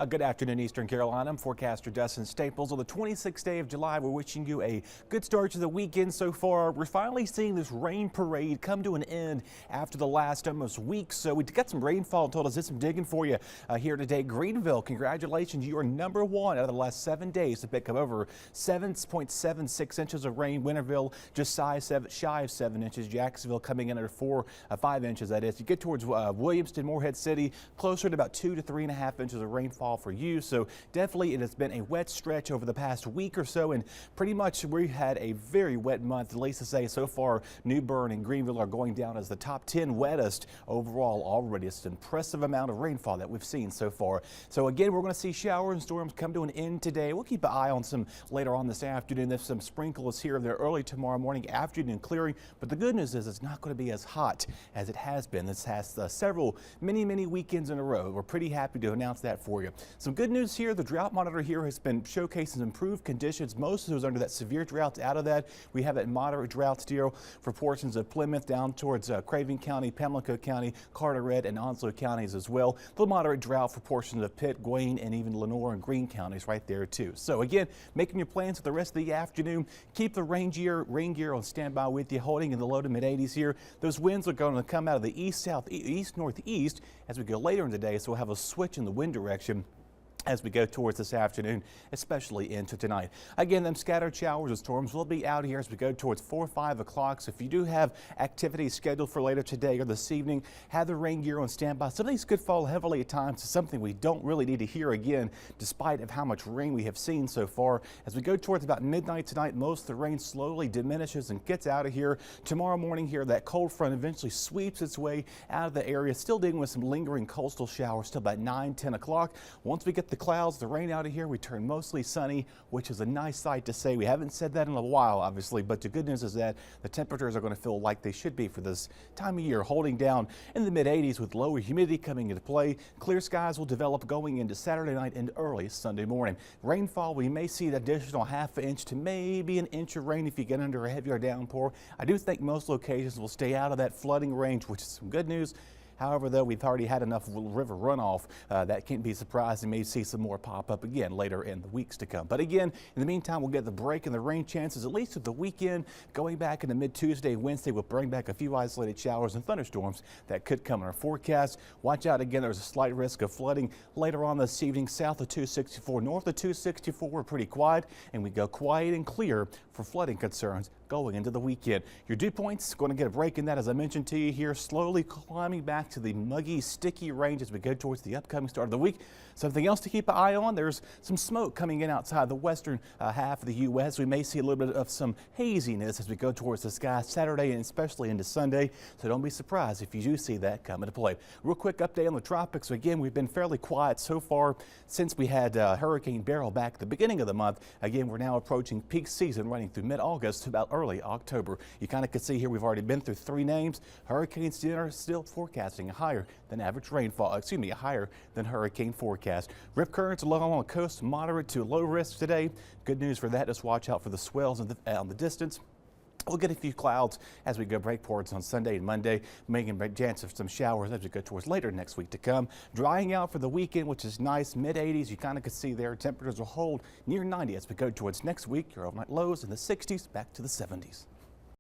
A good afternoon, Eastern Carolina. I'm forecaster Dustin Staples. On the 26th day of July, we're wishing you a good start to the weekend so far. We're finally seeing this rain parade come to an end after the last almost week. So we got some rainfall. Told us did some digging for you here today. Greenville, congratulations. You are number one out of the last 7 days to pick up over 7.76 inches of rain. Winterville just shy of 7 inches. Jacksonville coming in at 5 inches. That is. You get towards Williamston, Morehead City, closer to about 2 to 3.5 inches of rainfall for you. So definitely it has been a wet stretch over the past week or so, and pretty much we had a very wet month. At least to say so far, New Bern and Greenville are going down as the top 10 wettest overall already. It's an impressive amount of rainfall that we've seen so far. So again, we're going to see showers and storms come to an end today. We'll keep an eye on some later on this afternoon. There's some sprinkles here there early tomorrow morning, afternoon clearing. But the good news is it's not going to be as hot as it has been. This has many weekends in a row. We're pretty happy to announce that for you. Some good news here. The drought monitor here has been showcasing improved conditions. Most of those under that severe drought, out of that, we have that moderate drought still for portions of Plymouth down towards Craven County, Pamlico County, Carteret, and Onslow counties as well. The moderate drought for portions of Pitt, Gain, and even Lenoir and Greene counties right there too. So again, making your plans for the rest of the afternoon. Keep the rain gear on standby with you, holding in the low to mid 80s here. Those winds are going to come out of the east northeast as we go later in the day, so we'll have a switch in the wind direction as we go towards this afternoon, especially into tonight. Again, them scattered showers and storms will be out here as we go towards 4 or 5 o'clock. So if you do have activities scheduled for later today or this evening, have the rain gear on standby. Some of these could fall heavily at times to something we don't really need to hear again, despite of how much rain we have seen so far. As we go towards about midnight tonight, most of the rain slowly diminishes and gets out of here. Tomorrow morning here, that cold front eventually sweeps its way out of the area, still dealing with some lingering coastal showers till about 9, 10 o'clock. Once we get the clouds, the rain out of here, we turn mostly sunny, which is a nice sight to say. We haven't said that in a while, obviously, but the good news is that the temperatures are going to feel like they should be for this time of year, holding down in the mid 80s with lower humidity coming into play. Clear skies will develop going into Saturday night and early Sunday morning. Rainfall, we may see an additional ½ inch to maybe an inch of rain if you get under a heavier downpour. I do think most locations will stay out of that flooding range, which is some good news. However, though, we've already had enough river runoff. That can't be surprised. You may see some more pop up again later in the weeks to come. But again, in the meantime, we'll get the break in the rain chances, at least at the weekend. Going back into mid-Tuesday, Wednesday, we'll bring back a few isolated showers and thunderstorms that could come in our forecast. Watch out again. There's a slight risk of flooding later on this evening south of 264. North of 264, we're pretty quiet, and we go quiet and clear for flooding concerns going into the weekend. Your dew points going to get a break in that, as I mentioned to you here, slowly climbing back to the muggy, sticky range as we go towards the upcoming start of the week. Something else to keep an eye on, there's some smoke coming in outside the western half of the U.S. We may see a little bit of some haziness as we go towards the sky Saturday and especially into Sunday. So don't be surprised if you do see that come into play. Real quick update on the tropics. So again, we've been fairly quiet so far since we had Hurricane Beryl back at the beginning of the month. Again, we're now approaching peak season running through mid-August to about early October. You kind of can see here we've already been through 3 names. Hurricanes are still forecasting a higher than average rainfall, a higher than hurricane forecast. Rip currents along the coast, moderate to low risk today. Good news for that, just watch out for the swells on the distance. We'll get a few clouds as we go breakports on Sunday and Monday, making a chance of some showers as we go towards later next week to come. Drying out for the weekend, which is nice, mid 80s. You kind of can see there. Temperatures will hold near 90 as we go towards next week. Your overnight lows in the 60s, back to the 70s.